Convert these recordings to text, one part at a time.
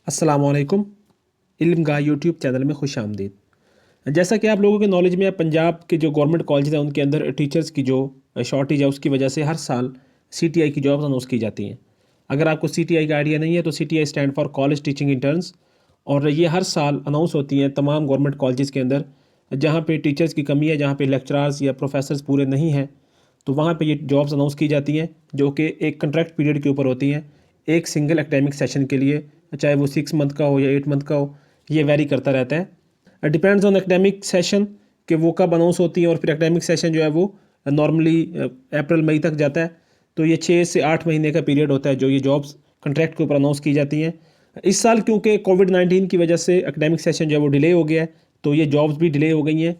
अस्सलामुअलैकुम। इल्म गाह यूट्यूब चैनल में खुश आमदीद। जैसा कि आप लोगों के नॉलेज में है, पंजाब के जो गवर्नमेंट कॉलेज हैं उनके अंदर टीचर्स की जो शॉर्टेज है उसकी वजह से हर साल CTI की जॉब्स अनाउंस की जाती हैं। अगर आपको CTI का आइडिया नहीं है तो CTI stand for college teaching interns, और ये हर साल अनाउंस होती हैं तमाम गवर्नमेंट कॉलेज के अंदर जहाँ पे टीचर्स की कमी है, जहाँ पे लेक्चरार्स या प्रोफेसर्स पूरे नहीं हैं, तो वहाँ पे ये जॉब्स अनाउंस की जाती हैं जो कि एक कंट्रैक्ट पीरियड के ऊपर होती हैं, एक सिंगल एकेडमिक सेशन के लिए, चाहे वो 6 मंथ का हो या 8 मंथ का हो, ये वेरी करता रहता है। डिपेंड्स ऑन एकेडमिक सेशन कि वो कब अनाउंस होती हैं, और फिर एकेडमिक सेशन जो है वो नॉर्मली अप्रैल मई तक जाता है। तो ये 6 से 8 महीने का पीरियड होता है जो ये जॉब्स कंट्रैक्ट के ऊपर अनाउंस की जाती हैं। इस साल क्योंकि कोविड-19 की वजह से एकेडमिक सेशन जो है वो डिले हो गया है, तो ये जॉब्स भी डिले हो गई हैं।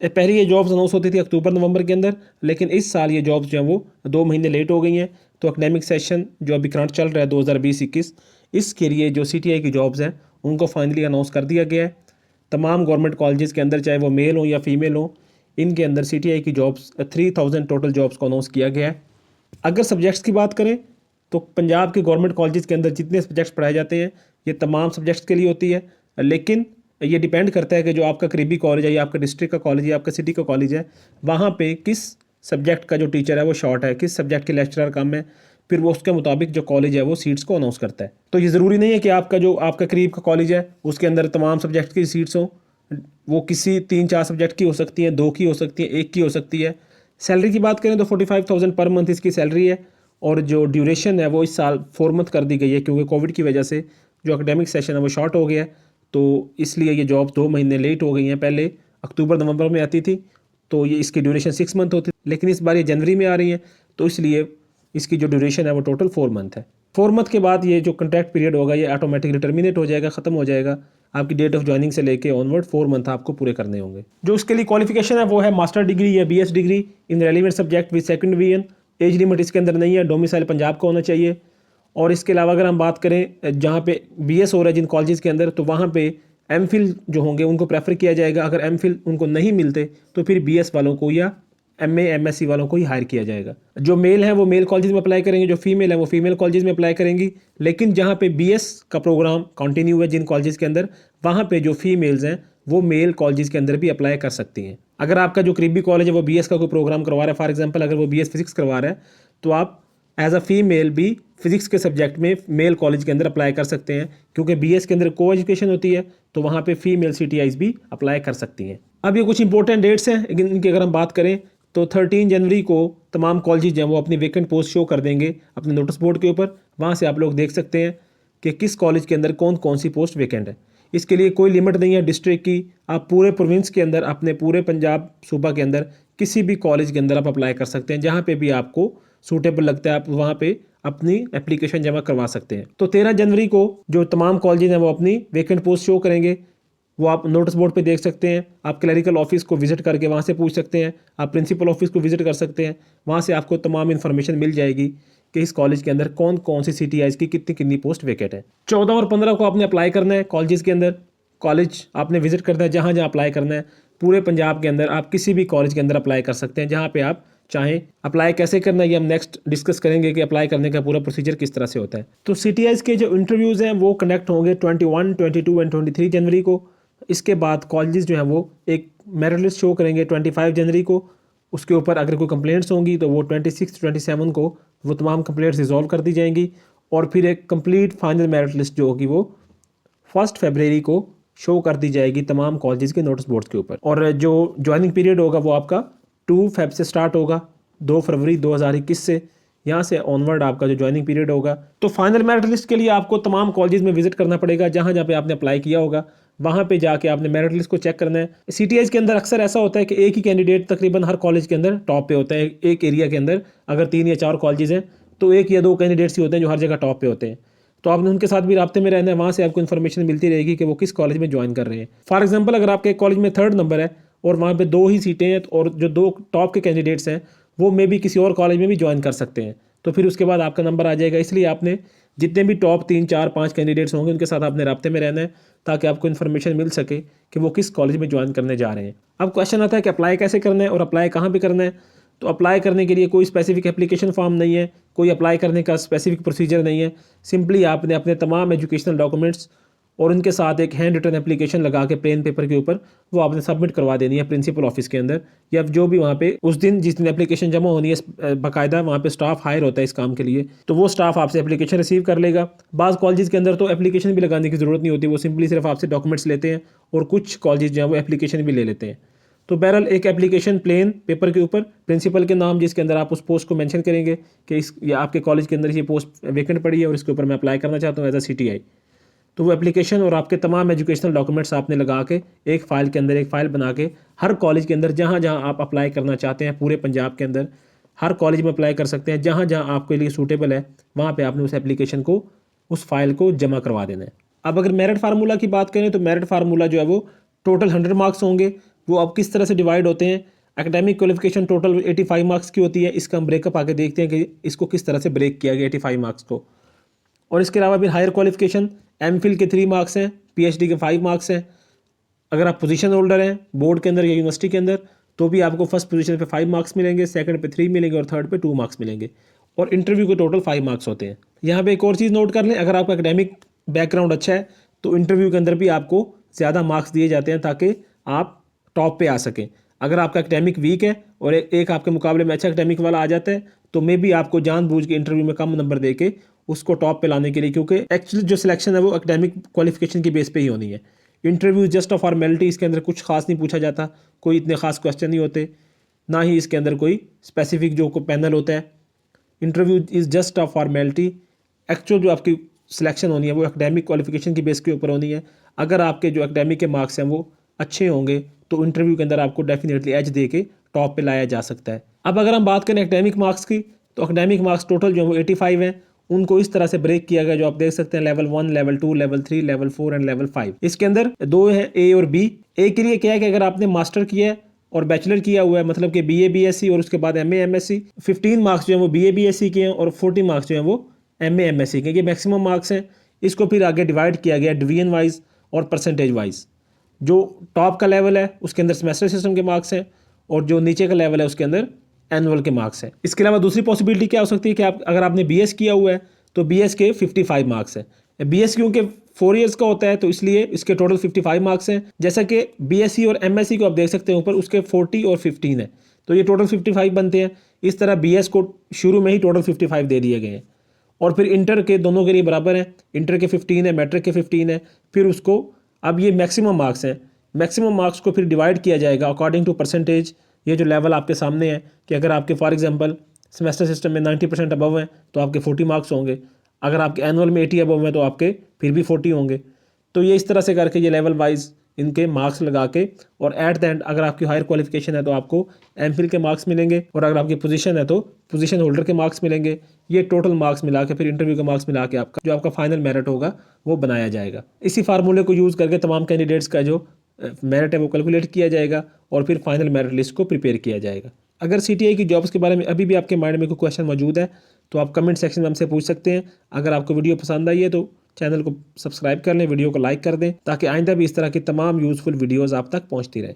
पहले ये जॉब्स अनाउंस होती थी अक्टूबर नवंबर के अंदर, लेकिन इस साल ये जॉब्स जो हैं वो 2 महीने लेट हो गई हैं। तो एकेडमिक सेशन जो अभी करंट चल रहा है 2020-21, इसके लिए जो CTI की जॉब्स हैं उनको फाइनली अनाउंस कर दिया गया है। तमाम गवर्नमेंट कॉलेजेस के अंदर, चाहे वो मेल हो या फीमेल हो, इनके अंदर CTI की जॉब्स 3000 टोटल जॉब्स को अनाउंस किया गया है। अगर सब्जेक्ट्स की बात करें तो पंजाब के गवर्नमेंट कॉलेजेस के अंदर जितने सब्जेक्ट्स पढ़ाए जाते हैं ये तमाम सब्जेक्ट्स के लिए होती है, लेकिन ये डिपेंड करता है कि जो आपका करीबी कॉलेज है या आपका डिस्ट्रिक्ट का कॉलेज है या आपका सिटी का कॉलेज है, वहाँ पे किस सब्जेक्ट का जो टीचर है वो शॉर्ट है, किस सब्जेक्ट के लेक्चरर कम है, फिर वो उसके मुताबिक जो कॉलेज है वो सीट्स को अनाउंस करता है। तो ये ज़रूरी नहीं है कि आपका करीब का कॉलेज है उसके अंदर तमाम सब्जेक्ट की सीट्स हों। वो किसी 3-4 सब्जेक्ट की हो सकती हैं, 2 की हो सकती है, 1 की हो सकती है। सैलरी की बात करें तो 45,000 पर मंथ इसकी सैलरी है, और जो ड्यूरेशन है वो इस साल 4 मंथ कर दी गई है क्योंकि कोविड की वजह से जो एकेडमिक सेशन है वो शॉर्ट हो गया है। तो इसलिए ये जॉब 2 महीने लेट हो गई हैं। पहले अक्टूबर नवंबर में आती थी तो ये इसकी ड्यूरेशन 6 मंथ होती, लेकिन इस बार ये जनवरी में आ रही हैं, तो इसलिए इसकी जो ड्यूरेशन है वो टोटल 4 मंथ है। 4 मंथ के बाद ये जो कॉन्ट्रैक्ट पीरियड होगा ये ऑटोमेटिकली टर्मिनेट हो जाएगा, ख़त्म हो जाएगा। आपकी डेट ऑफ ज्वाइनिंग से लेके ऑनवर्ड 4 मंथ आपको पूरे करने होंगे। जो उसके लिए क्वालिफिकेशन है वो है मास्टर डिग्री या BS degree in relevant subject with second division. Age limit इसके अंदर नहीं है, डोमिसाइल पंजाब का होना चाहिए। और इसके अलावा अगर हम बात करें जहाँ पे BS हो रहा है जिन कॉलेजेस के अंदर, तो वहाँ पे MPhil जो होंगे उनको प्रेफर किया जाएगा। अगर MPhil उनको नहीं मिलते तो फिर BS वालों को या MA MSc वालों को ही हायर किया जाएगा। जो मेल हैं वो मेल कॉलेजेस में अप्लाई करेंगे, जो फीमेल हैं वो फीमेल कॉलेजेस में अप्लाई करेंगी। लेकिन जहाँ पे BS का प्रोग्राम कंटिन्यू है जिन कॉलेजेस के अंदर, वहाँ पे जो फीमेल्स हैं वो मेल कॉलेजेस के अंदर भी अप्लाई कर सकती हैं। अगर आपका जो करीबी कॉलेज है वो BS का कोई प्रोग्राम करवा रहा है, फॉर एग्जाम्पल अगर वो BS फिजिक्स करवा रहा है, तो आप एज अ फीमेल भी फिजिक्स के सब्जेक्ट में मेल कॉलेज के अंदर अप्लाई कर सकते हैं, क्योंकि BS के अंदर को एजुकेशन होती है, तो वहाँ पे फीमेल CTIs भी अप्लाई कर सकती हैं। अब ये कुछ इंपॉर्टेंट डेट्स हैं इनकी अगर हम बात करें तो 13 जनवरी को तमाम कॉलेज हैं वो अपनी वेकेंट पोस्ट शो कर देंगे अपने नोटिस बोर्ड के ऊपर। वहाँ से आप लोग देख सकते हैं कि किस कॉलेज के अंदर कौन कौन सी पोस्ट वेकेंट है। इसके लिए कोई लिमिट नहीं है डिस्ट्रिक्ट की, आप पूरे प्रोविंस के अंदर, अपने पूरे पंजाब सूबा के अंदर किसी भी कॉलेज के अंदर आप अप्लाई कर सकते हैं। जहाँ पे भी आपको सूटेबल लगता है आप वहाँ पे अपनी एप्लीकेशन जमा करवा सकते हैं। तो 13 जनवरी को जो तमाम कॉलेज हैं वो अपनी वेकेंट पोस्ट शो करेंगे, वो आप नोटिस बोर्ड पे देख सकते हैं। आप क्लरिकल ऑफिस को विजिट करके वहाँ से पूछ सकते हैं, आप प्रिंसिपल ऑफिस को विजिट कर सकते हैं। वहाँ से आपको तमाम इन्फॉर्मेशन मिल जाएगी कि इस कॉलेज के अंदर कौन कौन सी CTIs की कितनी कितनी पोस्ट वेकेंट है। 14 और 15 को आपने अप्लाई करना है कॉलेज के अंदर। कॉलेज आपने विजिट करना है, जहाँ जहाँ अप्लाई करना है पूरे पंजाब के अंदर आप किसी भी कॉलेज के अंदर अप्लाई कर सकते हैं जहाँ पे आप चाहें। अप्लाई कैसे करना है ये हम नेक्स्ट डिस्कस करेंगे कि अप्लाई करने का पूरा प्रोसीजर किस तरह से होता है। तो CTIs के जो इंटरव्यूज़ हैं वो कंडक्ट होंगे 21, 22 एंड 23 जनवरी को। इसके बाद कॉलेजेस जो हैं वो एक मेरिट लिस्ट शो करेंगे 25 जनवरी को। उसके ऊपर अगर कोई कंप्लेंट्स होंगी तो वो 26, 27 को वो तमाम कंप्लेंट्स रिजॉल्व कर दी जाएंगी, और फिर एक कंप्लीट फाइनल मेरिट लिस्ट जो होगी वो 1 फरवरी को शो कर दी जाएगी तमाम कॉलेजेस के नोटिस बोर्ड के ऊपर। और जो ज्वाइनिंग पीरियड होगा वो आपका 2 फेब से स्टार्ट होगा, 2 फरवरी 2021 से। यहाँ से ऑनवर्ड आपका जो ज्वाइनिंग पीरियड होगा। तो फाइनल मेरिट लिस्ट के लिए आपको तमाम कॉलेजेस में विजिट करना पड़ेगा जहाँ जहाँ पे आपने अप्लाई किया होगा, वहाँ पे जाके आपने मेरिट लिस्ट को चेक करना है। CTIs के अंदर अक्सर ऐसा होता है कि एक ही कैंडिडेट तकरीबन हर कॉलेज के अंदर टॉप पे होता है। एक एरिया के अंदर अगर 3 या 4 कॉलेजेस हैं तो 1 या 2 कैंडिडेट्स ही होते हैं जो हर जगह टॉप पे होते हैं। तो आपने उनके साथ भी राब्ते में रहना है, वहाँ से आपको इन्फॉर्मेशन मिलती रहेगी कि वो किस कॉलेज में ज्वाइन कर रहे हैं। फॉर एग्जाम्पल अगर आपके कॉलेज में 3rd नंबर है और वहाँ पे 2 ही सीटें हैं, और जो 2 टॉप के कैंडिडेट्स हैं वो मे भी किसी और कॉलेज में भी ज्वाइन कर सकते हैं, तो फिर उसके बाद आपका नंबर आ जाएगा। इसलिए आपने जितने भी टॉप 3, 4, 5 कैंडिडेट्स होंगे उनके साथ आपने राब्ते में रहना है, ताकि आपको इन्फॉर्मेशन मिल सके कि वो किस कॉलेज में ज्वाइन करने जा रहे हैं। अब क्वेश्चन आता है कि अप्लाई कैसे करना है और अप्लाई कहाँ पे करना है। तो अप्लाई करने के लिए कोई स्पेसिफिक एप्लीकेशन फॉर्म नहीं है, कोई अप्लाई करने का स्पेसिफिक प्रोसीजर नहीं है। सिंपली आपने अपने तमाम एजुकेशनल डॉक्यूमेंट्स और उनके साथ एक हैंड रिटन एप्लीकेशन लगा के प्लेन पेपर के ऊपर वो आपने सबमिट करवा देनी है प्रिंसिपल ऑफिस के अंदर, या जो भी वहाँ पे उस दिन जिस दिन एप्लीकेशन जमा होनी है बाकायदा वहाँ पे स्टाफ हायर होता है इस काम के लिए, तो वो स्टाफ आपसे एप्लीकेशन रिसीव कर लेगा। बाज़ कॉलेजेस के अंदर तो एप्लीकेशन भी लगाने की ज़रूरत नहीं होती, वो सिंपली सिर्फ आपसे डॉक्यूमेंट्स लेते हैं, और कुछ कॉलेजेस जो है वो एप्लीकेशन भी ले लेते हैं। तो बहरहाल एक एप्लीकेशन प्लेन पेपर के ऊपर प्रिंसिपल के नाम जिसके अंदर आप उस पोस्ट को मेंशन करेंगे कि इस या आपके कॉलेज के अंदर ये पोस्ट वेकेंट पड़ी है और इसके ऊपर मैं अप्लाई करना चाहता हूँ एज अ CTI। तो वो एप्लीकेशन और आपके तमाम एजुकेशनल डॉक्यूमेंट्स आपने लगा के एक फ़ाइल के अंदर एक फ़ाइल बना के हर कॉलेज के अंदर जहाँ जहाँ आप अप्लाई करना चाहते हैं पूरे पंजाब के अंदर हर कॉलेज में अप्लाई कर सकते हैं, जहाँ जहाँ आपके लिए सूटेबल है वहाँ पे आपने उस एप्लीकेशन को उस फाइल को जमा करवा देना है। अब अगर मेरिट फार्मूला की बात करें तो मेरिट फार्मूला जो है वो टोटल 100 मार्क्स होंगे। वो अब किस तरह से डिवाइड होते हैं, एकेडमिक क्वालिफिकेशन टोटल 85 मार्क्स की होती है। इसका हम ब्रेकअप आके देखते हैं कि इसको किस तरह से ब्रेक किया गया 85 मार्क्स को। और इसके अलावा फिर हायर क्वालिफिकेशन MPhil के 3 मार्क्स हैं, PhD के 5 मार्क्स हैं। अगर आप पोजीशन होल्डर हैं बोर्ड के अंदर या यूनिवर्सिटी के अंदर तो भी आपको फर्स्ट पोजीशन पे 5 मार्क्स मिलेंगे, सेकंड पे 3 मिलेंगे और थर्ड पे 2 मार्क्स मिलेंगे। और इंटरव्यू के टोटल 5 मार्क्स होते हैं। यहाँ पे एक और चीज़ नोट कर लें, अगर आपका एकेडमिक बैकग्राउंड अच्छा है तो इंटरव्यू के अंदर भी आपको ज़्यादा मार्क्स दिए जाते हैं ताकि आप टॉप पे आ सकें। अगर आपका एकेडमिक वीक है और एक आपके मुकाबले में अच्छा एकेडमिक वाला आ जाता है तो मे भी आपको जानबूझ के इंटरव्यू में कम नंबर दे के उसको टॉप पे लाने के लिए, क्योंकि एक्चुअली जो सिलेक्शन है वो एकेडमिक क्वालिफिकेशन की बेस पे ही होनी है। इंटरव्यू जस्ट अ फॉर्मेलिटी, इसके अंदर कुछ खास नहीं पूछा जाता, कोई इतने खास क्वेश्चन नहीं होते, ना ही इसके अंदर कोई स्पेसिफिक जो पैनल होता है। Interview is just a formality. Actual जो आपकी सिलेक्शन होनी है वो एकेडमिक क्वालिफिकेशन की बेस के ऊपर होनी है। अगर आपके जो एकेडमिक के मार्क्स हैं वो अच्छे होंगे तो इंटरव्यू के अंदर आपको डेफिनेटली एज दे के टॉप पे लाया जा सकता है। अब अगर हम बात करें एकेडमिक मार्क्स की तो एकेडमिक मार्क्स टोटल जो है वो 85 हैं। उनको इस तरह से ब्रेक किया गया जो आप देख सकते हैं, level 1, level 2, level 3, level 4 and level 5। इसके अंदर दो है A और B। ए के लिए क्या है कि अगर आपने मास्टर किया है और बैचलर किया हुआ है, मतलब कि BA BSc और उसके बाद MA MSc, 15 मार्क्स जो है वो BA BSc के हैं और 40 मार्क्स जो है वो MA MSc के। ये मैक्सिमम मार्क्स हैं। इसको फिर आगे डिवाइड किया गया डिवीजन वाइज और परसेंटेज वाइज। जो टॉप का लेवल है उसके अंदर सेमेस्टर सिस्टम के मार्क्स हैं और जो नीचे का लेवल है उसके अंदर एनुअल के मार्क्स हैं। इसके अलावा दूसरी पॉसिबिलिटी क्या हो सकती है कि आप अगर आपने BS किया हुआ है तो BS के 55 मार्क्स हैं। BS क्योंकि 4 इयर्स का होता है तो इसलिए इसके टोटल 55 मार्क्स हैं। जैसा कि BSc और MSc को आप देख सकते हैं ऊपर उसके 40 और 15 है, तो ये टोटल 55 बनते हैं। इस तरह BS को शुरू में ही टोटल 55 दे दिए गए हैं और फिर इंटर के दोनों के लिए बराबर हैं। इंटर के 15 है, मैट्रिक के 15 है। फिर उसको अब ये मैक्सिमम मार्क्स हैं, मैक्सिमम मार्क्स को फिर डिवाइड किया जाएगा अकॉर्डिंग टू परसेंटेज। ये जो लेवल आपके सामने है कि अगर आपके फॉर एग्जांपल सेमेस्टर सिस्टम में 90% अबव हैं तो आपके 40 मार्क्स होंगे, अगर आपके एनुअल में 80 अबव हैं तो आपके फिर भी 40 होंगे। तो ये इस तरह से करके ये लेवल वाइज इनके मार्क्स लगा के और एट द एंड अगर आपकी हायर क्वालिफिकेशन है तो आपको MPhil के मार्क्स मिलेंगे और अगर आपकी पोजीशन है तो पोजीशन होल्डर के मार्क्स मिलेंगे। ये टोटल मार्क्स मिला के फिर इंटरव्यू के मार्क्स मिला के आपका जो आपका फाइनल मेरिट होगा वो बनाया जाएगा। इसी फार्मूले को यूज़ करके तमाम कैंडिडेट्स का जो मेरिट है वो कैलकुलेट किया जाएगा और फिर फाइनल मेरिट लिस्ट को प्रिपेयर किया जाएगा। अगर CTI की जॉब्स के बारे में अभी भी आपके माइंड में कोई क्वेश्चन मौजूद है तो आप कमेंट सेक्शन में हमसे पूछ सकते हैं। अगर आपको वीडियो पसंद आई है तो चैनल को सब्सक्राइब कर लें, वीडियो को लाइक कर दें ताकि आइंदा भी इस तरह की तमाम यूज़फुल वीडियोज़ आप तक पहुँचती रहे।